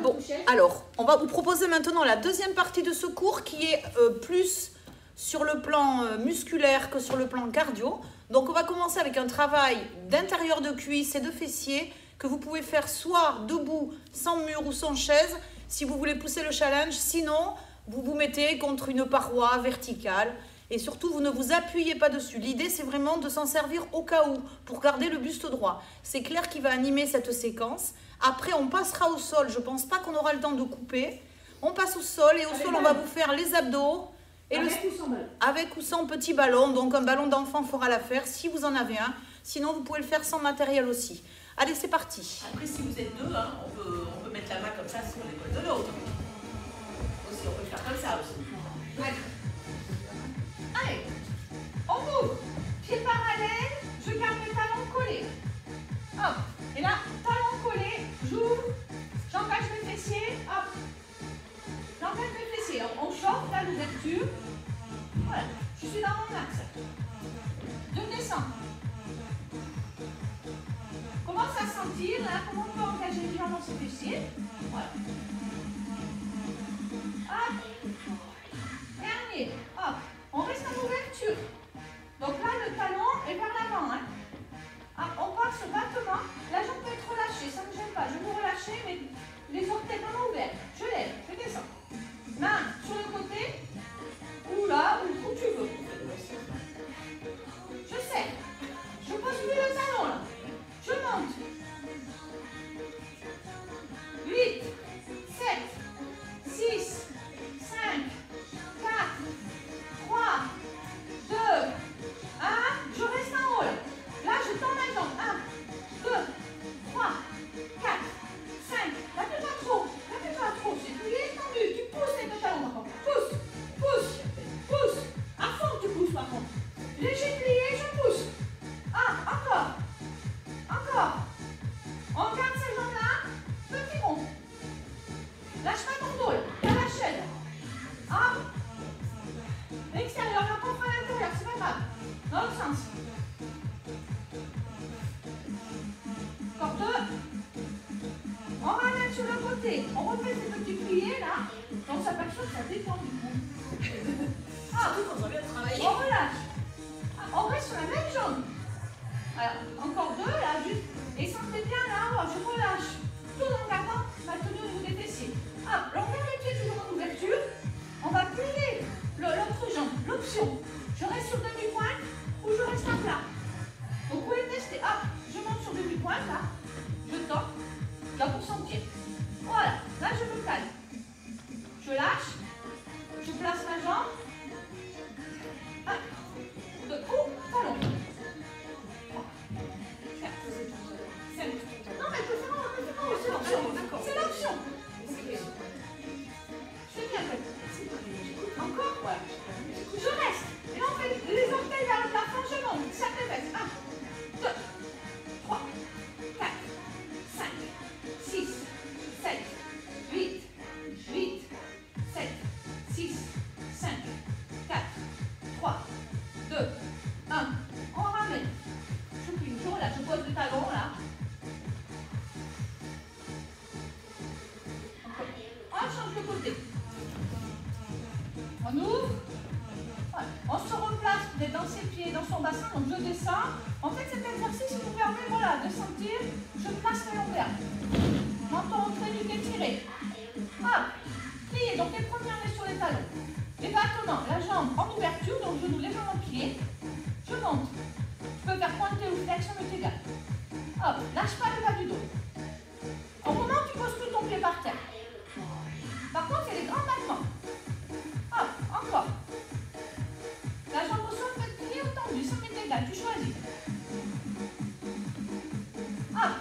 Bon, alors, on va vous proposer maintenant la deuxième partie de ce cours qui est plus sur le plan musculaire que sur le plan cardio. Donc, on va commencer avec un travail d'intérieur de cuisse et de fessier que vous pouvez faire soit debout, sans mur ou sans chaise, si vous voulez pousser le challenge. Sinon, vous vous mettez contre une paroi verticale et surtout, vous ne vous appuyez pas dessus. L'idée, c'est vraiment de s'en servir au cas où, pour garder le buste droit. C'est Claire qui va animer cette séquence. Après, on passera au sol. Je ne pense pas qu'on aura le temps de couper. On passe au sol et au sol, on va vous faire les abdos. Et avec ou sans petit ballon. Donc, un ballon d'enfant fera l'affaire si vous en avez un. Sinon, vous pouvez le faire sans matériel aussi. Allez, c'est parti. Après, si vous êtes deux, hein, on peut mettre la main comme ça sur l'épaule de l'autre. Aussi, on peut faire comme ça aussi. Ouais. Allez, on ouvre. Pieds parallèles, je garde mes talons collés. Hop. Et là, talons collés, j'ouvre, j'engage mes fessiers, hop. J'engage mes fessiers. On short là l'ouverture. Voilà. Je suis dans mon axe. Je descends. Commence à sentir là comment on peut engager légèrement ses fessiers. Voilà. Hop. Dernier. Hop. On reste en ouverture. Donc là, le talon est vers l'avant. Hein. Ah, on part sur battement. La jambe peut être relâchée, ça ne me gêne pas. Je vous relâchez, mais les orteils vraiment ouverts. Je lève, je descends. Main sur le côté, ou là, où tu veux. Je serre. Je pose plus le talon là. Je monte. 8, 7, 6, 5, 4, 3, 2, 1. Je reste en haut là. Là, je tends ma jambe. 1, 2, 3, 4, 5. N'appuie pas trop. N'appuie pas trop. C'est plié, tendu. Tu pousses avec le talon encore. Pousse, pousse, pousse. À fond, tu pousses par contre. Léger plié, je pousse. Encore. Encore. On garde ces jambes-là. Petit rond. Lâche pas ton dos là. T'as la chaîne. Hop. L'extérieur, là, on fera à l'intérieur. C'est pas grave. Dans l'autre sens. Encore deux. On ramène sur le côté. On refait ces petits pliés là. On s'aperçoit que ça détend du coup. On relâche. On reste sur la même jambe. Alors, encore deux là, juste. Et sentez bien là, je relâche. Tout en gardant ma tenue au niveau des fessiers. Hop, on garde les pieds toujours en ouverture. On va plier l'autre jambe. L'option. Je reste sur demi-pointe ou je reste à plat. Donc, vous pouvez tester. Hop, je monte sur demi-pointe là. Je tends. Là pour sentir. Voilà, là je me calme. Je lâche. Je place ma jambe. 1, 2, talon. 3, 4, 5. Non, mais c'est l'option. C'est l'option. Je fais bien fait. Encore. Voilà. Je reste. Et là, on fait les orteils vers le plafond. Je monte. Ça fait baisse. 1, 2, 3, 4, 5, 6, 7, 8, 7, 6, 5, 4, 3, 2, 1. On ramène. Je plie le dos là, je pose le talon là. On change de côté. On ouvre. Voilà. On se replace, vous êtes dans ses pieds, dans son bassin, donc je descends. En fait, cet exercice vous permet voilà, de sentir, je place mes lombaires. Menton oblique étiré. Hop, plié, donc les premiers on est sur les talons. Les battements, la jambe en ouverture, donc genou légèrement plié. Je monte. Je peux faire pointer ou flex, ça m'est égal. Hop, lâche pas le bas du dos. Au moment où tu poses tout ton pied par terre. Par contre, il y a les grands battements. Hop, encore. La jambe au sol peut être pliée ou tendue, ça m'est égal, tu choisis. Hop,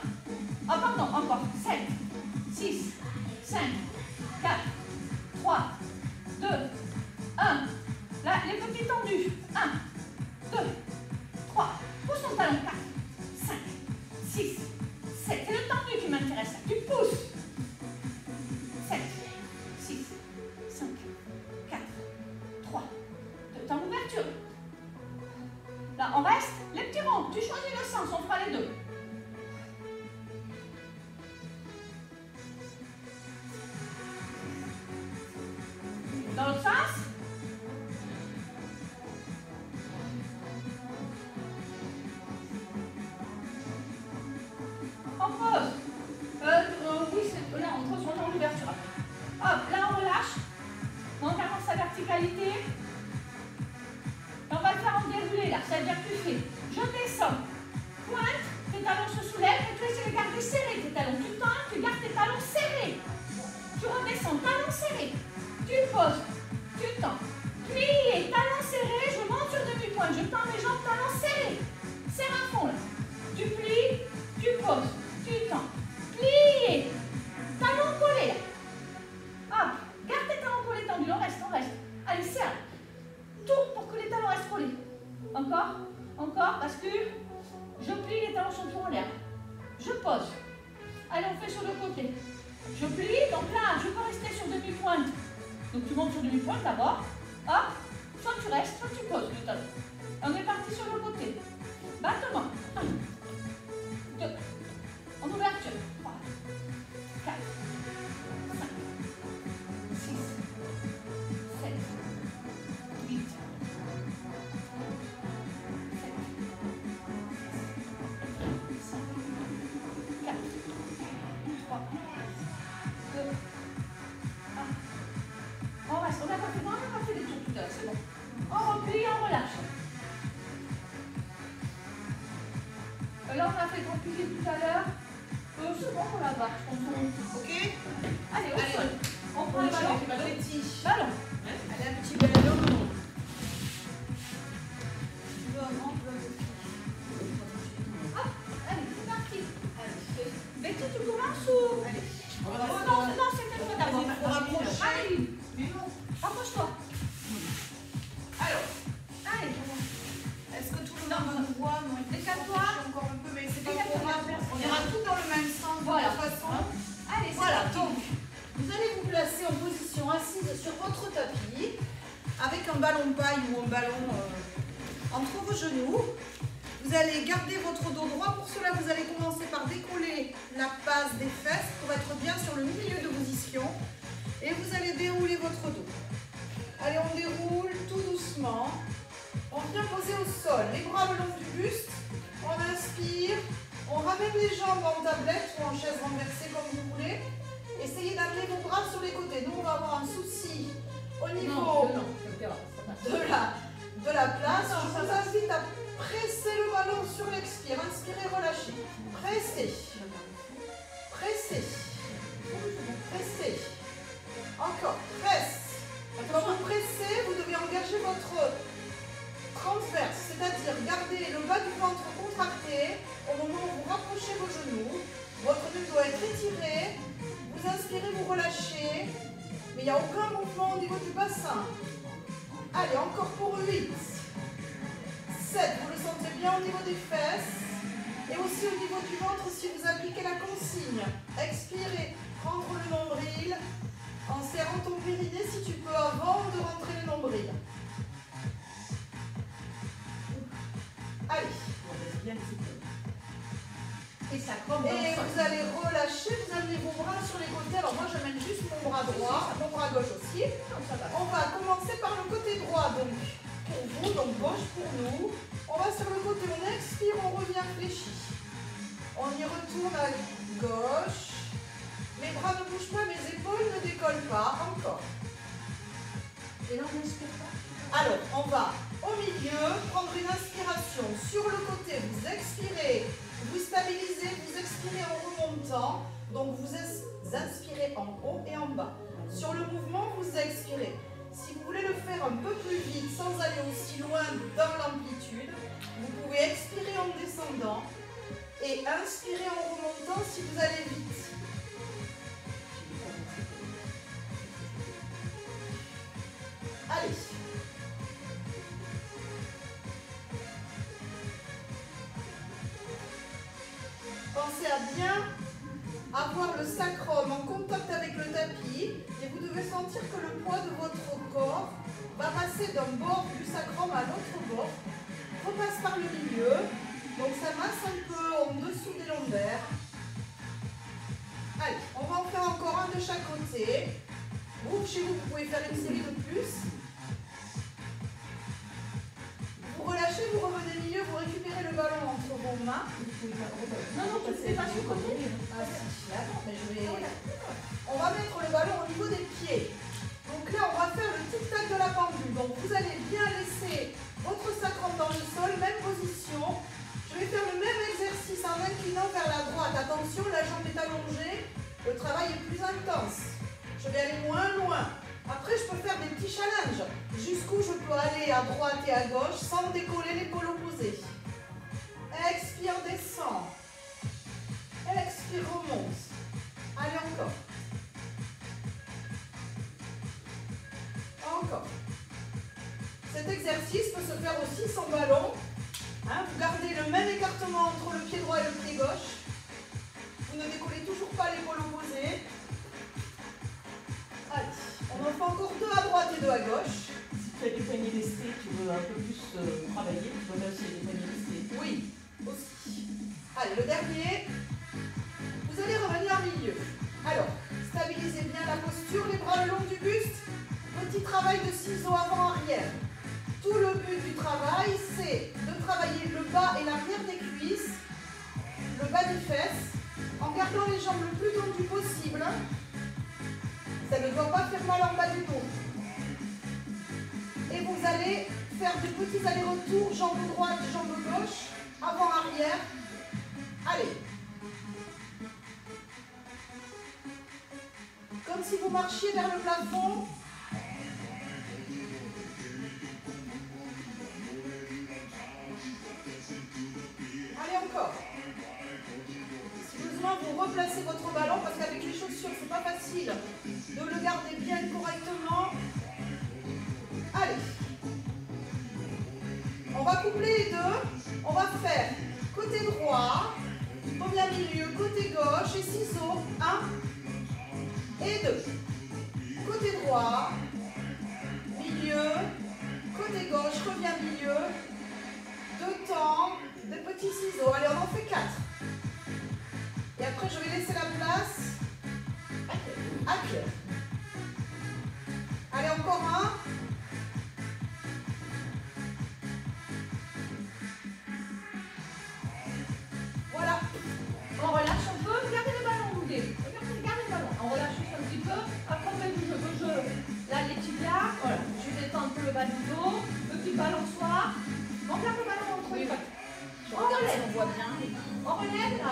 oh pardon, encore. 7, 6, 5, 4, 3, 2, 1. Là, les petits tendus. 1, 2, 3. Pousse ton talon. 4, 5, 6, 7. C'est le tendu qui m'intéresse. Tu pousses. 7, 6, 5, 4, 3, 2. T'es en ouverture. Là, on reste. Les petits ronds. Tu choisis le sens. On fera les deux. poses, tu tends. Plié, talons serrés, je monte sur demi-pointe, je tends mes jambes, talons serrés. Serre à fond là. Tu plies, tu poses, tu tends. Plié, talons collés là. Hop, garde tes talons collés tendus, on reste, on reste. Allez, serre. Tourne pour que les talons restent collés. Encore, encore, parce que je plie, les talons sont toujours en l'air. Je pose. Allez, on fait sur le côté. Je plie, donc là, je peux rester sur demi-pointe. Donc tu montes sur demi-pointe d'abord. Hop, soit tu restes, soit tu poses le talon. On est parti sur le côté. Battement. 1, 2, en ouverture. 3, 4, 5, 6, 7, 8, 7, 5, 4, 3, 2, 1. On reste, on n'a pas fait des tours tout à l'heure, c'est bon. On replie, on relâche. Là, on a fait grand pilier tout à l'heure. C'est bon pour la barre, je pense. Ok. Allez, au sol. On prend le ballon. Petit. Ballon. Allez, un petit ballon. Hop, allez, c'est parti. Betty, tu commences ou... Allez. Non, c'est toi d'abord. Vas-y, faut rapprocher. Allez, rapproche-toi. Alors, Allez, est-ce que tout le monde nous voit? Non, décale-toi. encore un peu, mais c'est pas Décale-toi. trop grave. On ira tout dans le même sens de Voilà. toute façon. Allez, c'est Voilà, parti. donc, vous allez vous placer en position assise sur votre tapis, avec un ballon paille ou un ballon entre vos genoux. Vous allez garder votre dos droit. Pour cela, vous allez commencer par décoller la base des fesses pour être bien sur le milieu de position. Et vous allez dérouler votre dos. Allez, on déroule tout doucement. On vient poser au sol, les bras le long du buste. On inspire. On ramène les jambes en tablette ou en chaise renversée comme vous voulez. Essayez d'amener vos bras sur les côtés. Nous, on va avoir un souci au niveau de la place. Je vous invite à presser le ballon sur l'expire. Inspirez, relâchez. Pressez. Pressez. Pressez. Encore. Presse. Quand vous pressez, vous devez engager votre transverse, c'est-à-dire garder le bas du ventre contracté au moment où vous rapprochez vos genoux. Votre nuque doit être étirée. Vous inspirez, vous relâchez. Mais il n'y a aucun mouvement au niveau du bassin. Allez, encore pour 8. 7, vous le sentez bien au niveau des fesses. Et aussi au niveau du ventre si vous appliquez la consigne. Expirez, prendre le nombril. En serrant ton périnée si tu peux avant de rentrer le nombril. Allez. Et ça commence. Et vous allez relâcher, vous amenez vos bras sur les côtés. Alors moi j'amène juste mon bras droit, mon bras gauche aussi. On va commencer par le côté droit donc pour vous, donc gauche pour nous. On va sur le côté, on expire, on revient fléchi. On y retourne à gauche. Mes bras ne bougent pas, mes épaules ne décollent pas. Encore. Et là on n'inspire pas. Alors, on va au milieu prendre une inspiration. Sur le côté, vous expirez, vous stabilisez, vous expirez en remontant. Donc, vous inspirez en haut et en bas. Sur le mouvement, vous expirez. Si vous voulez le faire un peu plus vite, sans aller aussi loin dans l'amplitude, vous pouvez expirer en descendant et inspirer en remontant si vous allez vite. Allez. Pensez à bien avoir le sacrum en contact avec le tapis et vous devez sentir que le poids de votre corps va passer d'un bord du sacrum à l'autre bord, repasse par le milieu, donc ça masse un peu en dessous des lombaires. Allez, on va en faire encore un de chaque côté. Vous, chez vous, vous pouvez faire une série de plus. Vous relâchez, vous revenez au milieu, vous récupérez le ballon entre vos mains. Non, tu ne fais pas sur le côté. Ah si, attends, mais je vais... On va mettre le ballon au niveau des pieds. Donc là, on va faire le tic-tac de la pendule. Donc vous allez bien laisser votre sacrum dans le sol, même position. Je vais faire le même exercice en inclinant vers la droite. Attention, la jambe est allongée, le travail est plus intense. Je vais aller moins loin. Après, je peux faire des petits challenges. Jusqu'où je peux aller à droite et à gauche sans décoller l'épaule opposée. Expire, descend. Expire, remonte. Allez, encore. Encore. Cet exercice peut se faire aussi sans ballon. Hein, vous gardez le même écartement entre le pied droit et le pied gauche. Vous ne décollez toujours pas l'épaule opposée. Allez, on en fait encore deux à droite et deux à gauche. Si tu as des poignées lestées, tu veux un peu plus travailler, tu peux mettre aussi des poignées lestées. Oui, aussi. Allez, le dernier. Vous allez revenir en milieu. Alors, stabilisez bien la posture, les bras le long du buste. Petit travail de ciseaux avant-arrière. Tout le but du travail, c'est de travailler le bas et l'arrière des cuisses, le bas des fesses, en gardant les jambes le plus tendues possible. Ça ne doit pas faire mal en bas du dos. Et vous allez faire de petits allers-retours, jambe droite, jambe gauche, avant-arrière. Allez. Comme si vous marchiez vers le plafond. Allez, encore. Si besoin, vous replacez votre ballon parce qu'avec les chaussures, c'est pas facile de le garder bien correctement. Allez. On va coupler les deux. On va faire côté droit, premier milieu, côté gauche et ciseaux. 1 et 2. Côté droit, milieu, côté gauche, reviens milieu. 2 temps, des petits ciseaux. Allez, on en fait 4. Et après, je vais laisser la place à Claire. Allez, encore un. Voilà. On relâche un peu, regardez le ballon, vous voulez. Regardez le ballon. On relâche juste un petit peu. Après, on fait du jeu. Là, les tibias. Voilà. Je détends un peu le bas du dos. Petit balançoire. On garde le ballon entre les pattes. On relève. On voit bien. On relève là.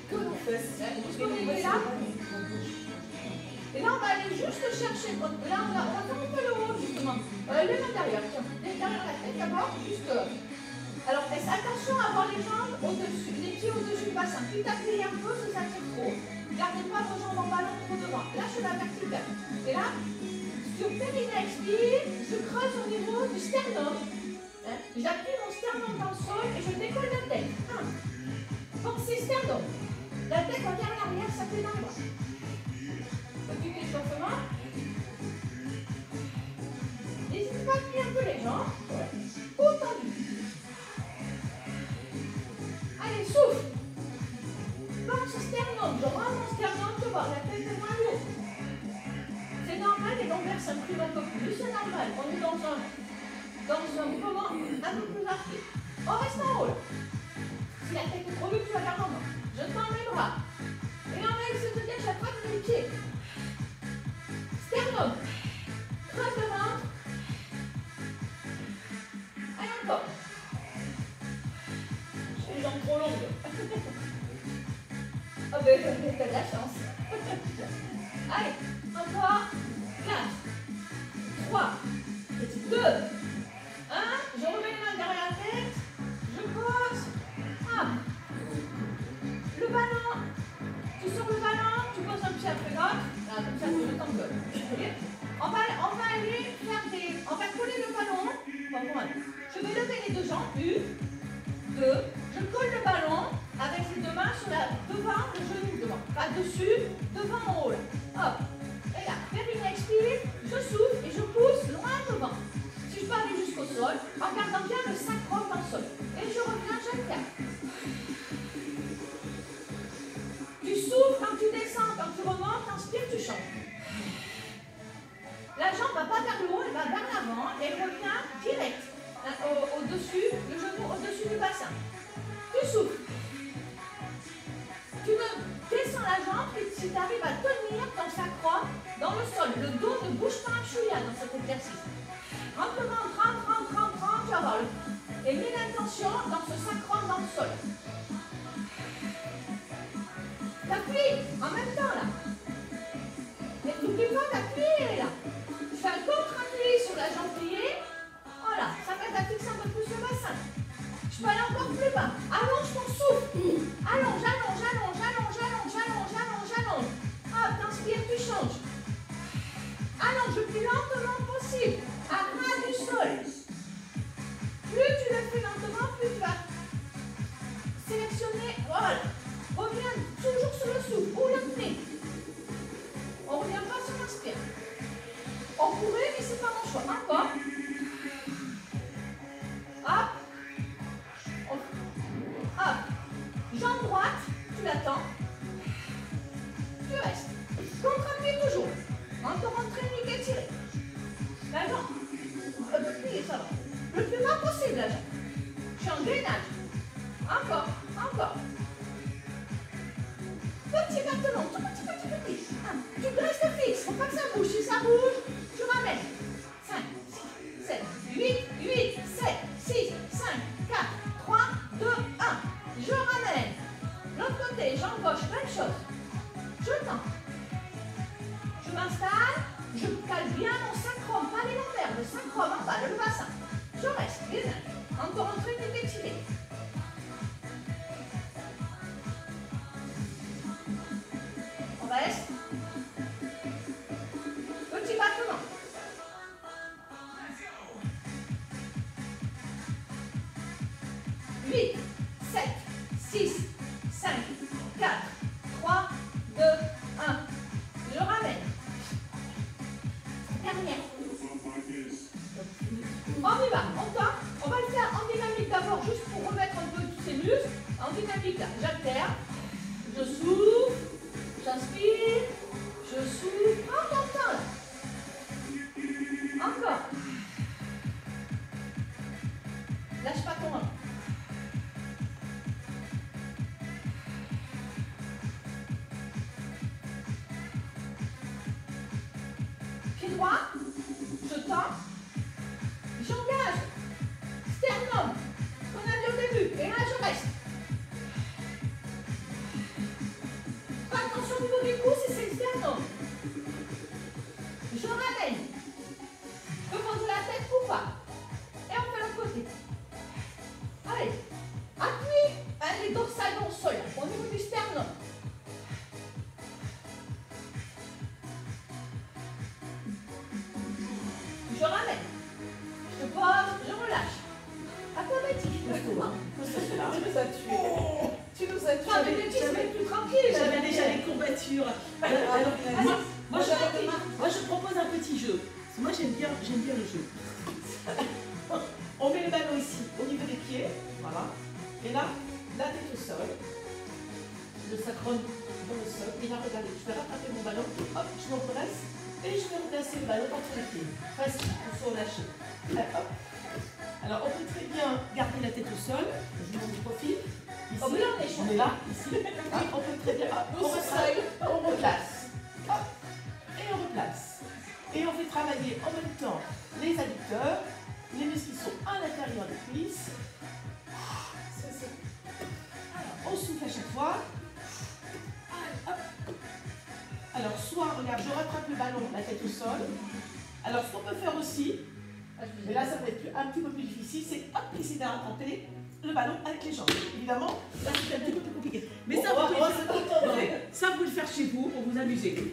Que nos fesses. Jusqu'au milieu là. Et là, on va aller juste chercher. Là, on va faire un peu le haut, justement. Les mains derrière. Tiens, derrière la tête d'abord. Juste. Alors, attention à avoir les jambes au-dessus, les pieds au-dessus du bassin. Plus t'appuies un peu, ça tire trop. Gardez pas vos jambes en ballon trop devant. Lâchez la verticale. Et là, sur périnée, expire, je creuse au niveau du sternum. Hein? J'appuie mon sternum dans le sol et je décolle la tête. Pensez sternum. La tête revient à l'arrière, ça fait dans les bras. Petit échauffement. N'hésitez pas à plier un peu les jambes. Haut tendu. Allez, souffle. Pense sternum. Je rends mon sternum, tu vois, la tête est moins lourde. C'est normal, les lombaires s'impriment un peu plus. C'est normal. On est dans un mouvement un peu plus marqué. On reste en haut là. Si la tête est trop lourde, tu la gardes en main. Je tends mes bras. Et en main, c'est-à-dire chaque fois que les pieds. Sternum. Creuse le ventre. Allez, encore. J'ai les jambes trop longues. Oh ben, t'as de la chance. Allez, encore. 4, 3, 2, 1. Je remets les mains derrière la tête. Je pose. Hop. Le ballon. Tu sors le ballon, tu poses un pied après l'autre. Là, comme ça, tu le t'engueules. On va aller faire des... On va coller le ballon. Je vais lever les deux jambes. 1, 2. Je colle le ballon avec les deux mains sur devant le genou devant. Pas dessus, devant en haut là. Hop. Et là, périnée expire, je souffle et je pousse loin devant. Si je peux aller jusqu'au sol, en gardant bien le sacrum dans le sol. Et je reviens, j'alterne. Tu souffles quand tu descends, quand tu remontes, t'inspires, tu chantes. La jambe ne va pas vers le haut, elle va vers l'avant et elle revient direct. Au-dessus, le genou au-dessus du bassin. Tu souffles. Tu descends la jambe et si tu arrives à tenir ton sacrum dans le sol, le dos ne bouge pas un chouïa dans cet exercice. Rentre le ventre, rentre, tu vas voir. Et mets l'intention dans ce sacrum dans le sol. T'appuies en même temps là. Et n'oublie pas d'appuyer On pourrait, mais c'est pas mon choix. Encore. Hop. Hop. Jambe droite, tu l'attends. Tu restes. Contre-pied toujours. Encore entraîné, étiré. La jambe. Plié, ça va. Le plus bas possible, la jambe. Je suis en gainage. Encore. Encore. Petit bâton, tout petit. Tu restes fixe, faut pas que ça bouge. Si ça bouge, tu ramènes. 5, 6, 7, 8, 7, 6, 5, 4, 3, 2, 1. Je ramène. L'autre côté, jambe gauche, même chose. Je tends. Je m'installe, je cale bien mon sacrum, pas les lombaires, le sacrum en bas, le bassin. Je reste, bien. Encore un truc étiré. On reste. Petit battement. Huit, 7, 6, 5, 4, 3, 2, 1. Je ramène. Dernière. On y va, encore. On va le faire en dynamique d'abord, juste pour remettre un peu tous ces muscles. En dynamique, là, j'alterne. Je souffle. J'inspire, je souffle, prends ton temps. Encore. Lâche pas ton main. Pied droit, je tends, j'engage. Sternum, qu'on a dit au début, et là je reste. Attention au niveau du cou, c'est le sternum. Je ramène. Devant de la tête ou pas. Et on fait l'autre côté. Allez. Appuie les dorsales au sol, au niveau du sternum. Je ramène. Je pose, je relâche. À toi, Betty. Tu nous as tués. Tu nous as tués. Betty, c'est plus tranquille. J'avais déjà les courbatures. Moi, je propose un petit jeu. Moi, j'aime bien le jeu. On met le ballon ici, au niveau des pieds. Voilà. Et là, la tête au sol. Le sacrum dans le sol. Et là, regardez, je vais rattraper mon ballon. Hop, je me redresse. Et je vais replacer le ballon entre les pieds. Facile, il faut relâcher. Là, hop. Alors, on peut très bien garder la tête au sol. Je vous montre du profil. Ici, on est là, ici. Ah, on peut très bien. Hop, on replace. Hop, et on replace. Et on fait travailler en même temps les adducteurs, les muscles qui sont à l'intérieur des cuisses. Alors, on souffle à chaque fois. Hop. Alors, soit, regarde, je rattrape le ballon, la tête au sol. Alors, ce qu'on peut faire aussi, mais là, ça va être un petit peu plus difficile, c'est hop, essayer de rattraper le ballon avec les jambes. Évidemment, là, c'est un petit peu plus compliqué. Mais ça, vous pouvez le faire chez vous pour vous amuser.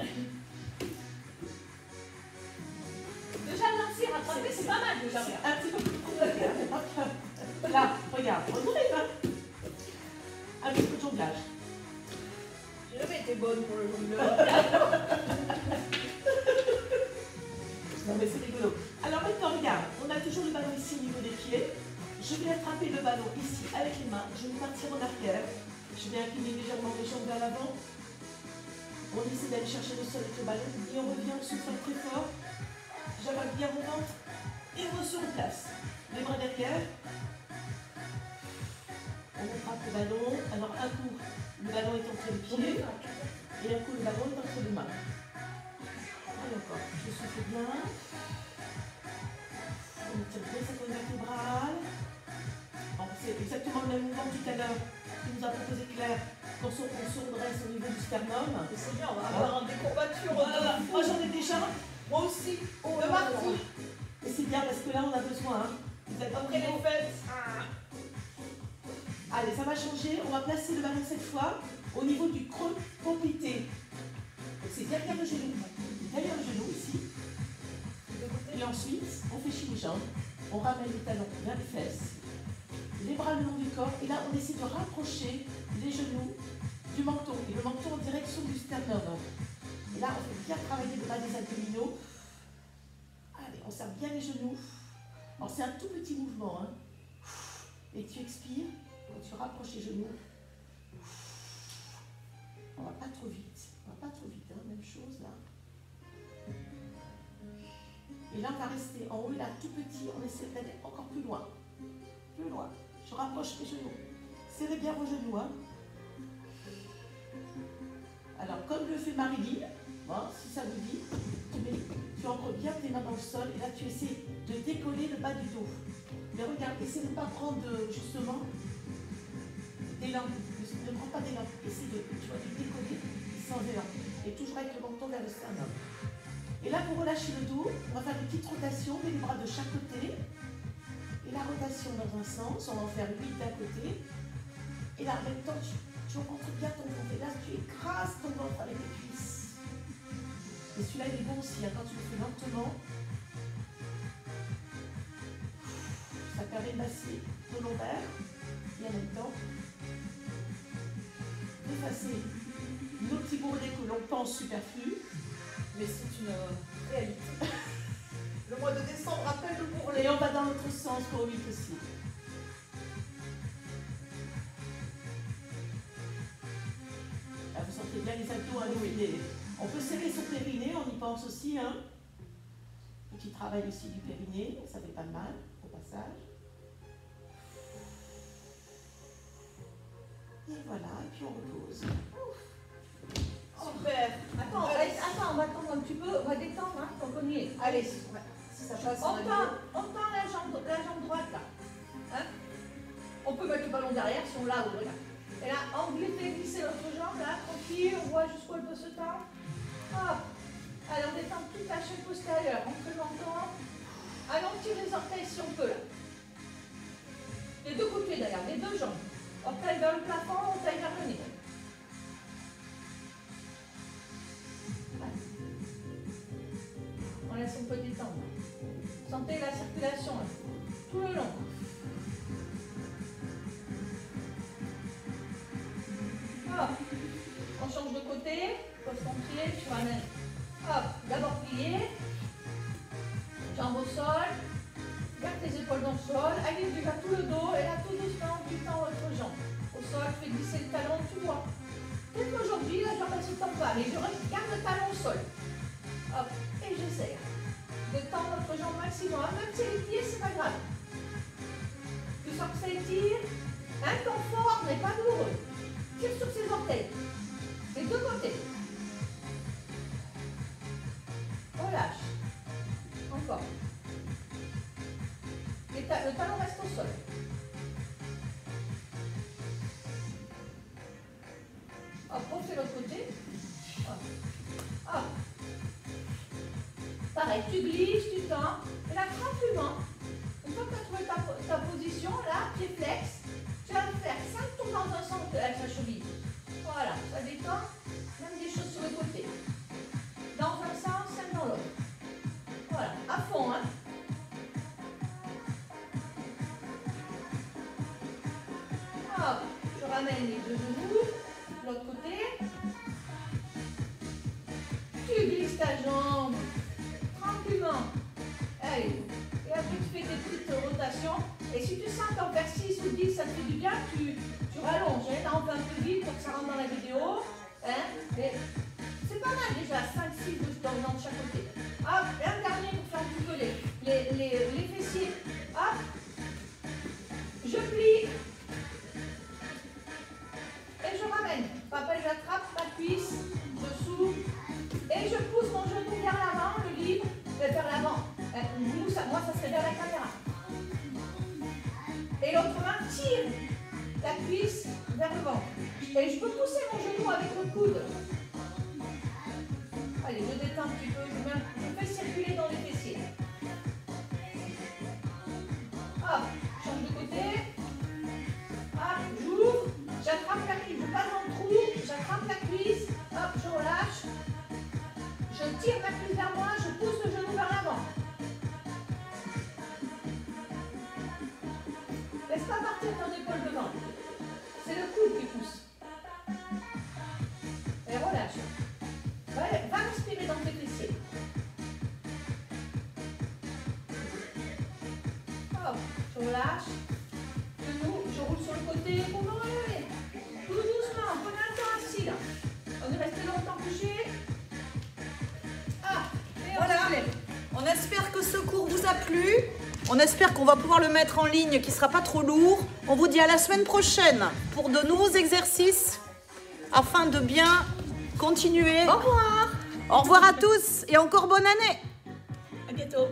Déjà, le lancer, rattraper, c'est pas mal déjà. C'est un petit peu plus compliqué. Là, regarde, retrouvez pas. Un petit peu de jonglage. J'ai jamais été bonne pour le jongleur. Non mais c'est rigolo. Alors maintenant, regarde, on a toujours le ballon ici au niveau des pieds. Je vais attraper le ballon ici avec les mains. Je vais partir en arrière. Je vais incliner légèrement les jambes vers l'avant. On essaie d'aller chercher le sol avec le ballon. Et on revient, on souffle très fort. J'avale bien mon ventre. Et on se replace. Les bras derrière. On attrape le ballon. Alors un coup, le ballon est entre les pieds. Et un coup, le ballon est entre les mains. Et encore, je souffle bien. On tire bien sa colonne vertébrale. C'est exactement le même mouvement tout à l'heure que nous a proposé Claire quand on se redresse au niveau du sternum. C'est bien, on va avoir des courbatures. Moi j'en ai déjà. Moi aussi. De partout. Et c'est bien parce que là on a besoin. Vous êtes Après les fêtes. Allez, ça va changer. On va placer le ballon cette fois au niveau du creux poplité. C'est derrière le genou. Derrière le genou ici. Et ensuite, on fléchit les jambes. On ramène les talons vers les fesses. Les bras le long du corps. Et là, on essaie de rapprocher les genoux du menton. Et le menton en direction du sternum. Et là, on fait bien travailler le bas des abdominaux. serre bien les genoux. Alors c'est un tout petit mouvement. Hein. Et tu expires, quand tu rapproches les genoux. On va pas trop vite. On va pas trop vite, hein. Même chose là. Et là, on va rester en haut, là, tout petit. On essaie d'aller encore plus loin. Plus loin. Je rapproche mes genoux. Serrez bien vos genoux. Hein. Alors, comme le fait Marilyn, bon, si ça vous dit, tu ancres bien tes mains dans le sol et là, tu essaies de décoller le bas du dos. Mais regarde, essaie de ne pas prendre justement d'élan. Ne prends pas d'élan. Essaie de décoller sans élan. Et toujours avec le menton vers le sternum. Et là, pour relâcher le dos, on va faire une petite rotation, met les bras de chaque côté. Et la rotation dans un sens, on va en faire 8 d'un côté. Et là, en même temps, tu rentres bien ton ventre. Et là, tu écrases ton ventre avec les cuisses. Et celui-là, il est bon aussi, hein, quand tu le fais lentement. Ça permet de masser le lombaire. Et en même temps, d'effacer nos petits bourrelets que l'on pense superflus. Mais c'est une réalité. Le mois de décembre rappelle le bourrelet. Et on va dans l'autre sens pour 8 aussi. Là, vous sentez bien les abdos à l'ouïe. On peut serrer son périnée, on y pense aussi. Hein. Petit travail aussi du périnée, ça fait pas de mal au passage. Et voilà, et puis on repose. Super. Attends, on va attendre un petit peu, on va détendre, hein, tant qu'on y est. Allez, ouais. Si ça passe, On tend la jambe droite là. Hein, on peut mettre le ballon derrière si on l'a ou regarde. Et là, on glisser l'autre jambe là, tranquille, on voit jusqu'où elle peut se tendre. Hop. Allez, on détend toute la chaîne postérieure, on fait longtemps. Allez, on tire les orteils si on peut là. Les deux côtés d'ailleurs, les deux jambes. Orteil vers le plafond, orteil vers le nez. On laisse un peu détendre. Sentez la circulation là, tout le long. Hop. On change de côté, pose ton pied, tu ramènes. Hop, d'abord plié, jambes au sol, garde tes épaules dans le sol, allez déjà tout le dos, et là tout doucement, tu tends l'autre jambe. Au sol, tu fais glisser le talon, tu vois. Peut-être qu'aujourd'hui, la jambe elle ne se tend pas, mais je garde le talon au sol. Hop, et j'essaie de tendre notre jambe maximum, même si elle est pliée, c'est pas grave. Tu sens que ça étire, inconfort, mais pas douloureux. Tire sur ses orteils, les deux côtés. Relâche. Encore. Le talon reste au sol. Hop, on fait l'autre côté. Hop. Hop. Pareil, tu glisses, tu tends. Et là, tranquillement, une fois que tu as trouvé ta position, là, pied flex, tu vas faire 5 tours dans un sens avec la cheville. Voilà, ça détend. Même des choses sur le côté. Dans un sens, 5 dans l'autre. Voilà, à fond, hein. Hop, je ramène les deux genoux, l'autre côté. Tu glisses ta jambe, tranquillement. Allez, et après tu fais des petites rotations. Et si tu sens qu'en faire 6 ou 10, ça te fait du bien, tu rallonges. Hein. Là, on fait un peu vite pour que ça rentre dans la vidéo. Hein. Et c'est pas mal déjà, 5-6 dans chaque côté. Hop, et un dernier pour faire un petit peu les fessiers. Hop, je plie. Et je ramène. Papa, j'attrape ma cuisse, je s'ouvre. Et je pousse mon genou vers l'avant, le libre, vers l'avant. Moi, ça serait vers la caméra. Et l'autre main tire la cuisse vers le ventre. Et je peux pousser mon genou avec le coude. Allez, je détends un petit peu, je fais circuler dans les fessiers. Hop, change de côté. Hop, j'ouvre, j'attrape la cuisse, je passe dans le trou, j'attrape la cuisse, hop, je relâche. Je tire ma cuisse vers moi, je pousse le genou vers l'avant. Laisse pas partir ton épaule devant. C'est le coude qui pousse. Et relâche. Va respirer dans tes fessiers. On lâche. Debout, je roule sur le côté pour me relever. Tout doucement, prenez un temps assis là. On est resté longtemps couché. Ah, et Voilà. on se lève. On espère que ce cours vous a plu. On espère qu'on va pouvoir le mettre en ligne, qui ne sera pas trop lourd. On vous dit à la semaine prochaine pour de nouveaux exercices afin de bien continuer. Au revoir. Au revoir à tous et encore bonne année. À bientôt.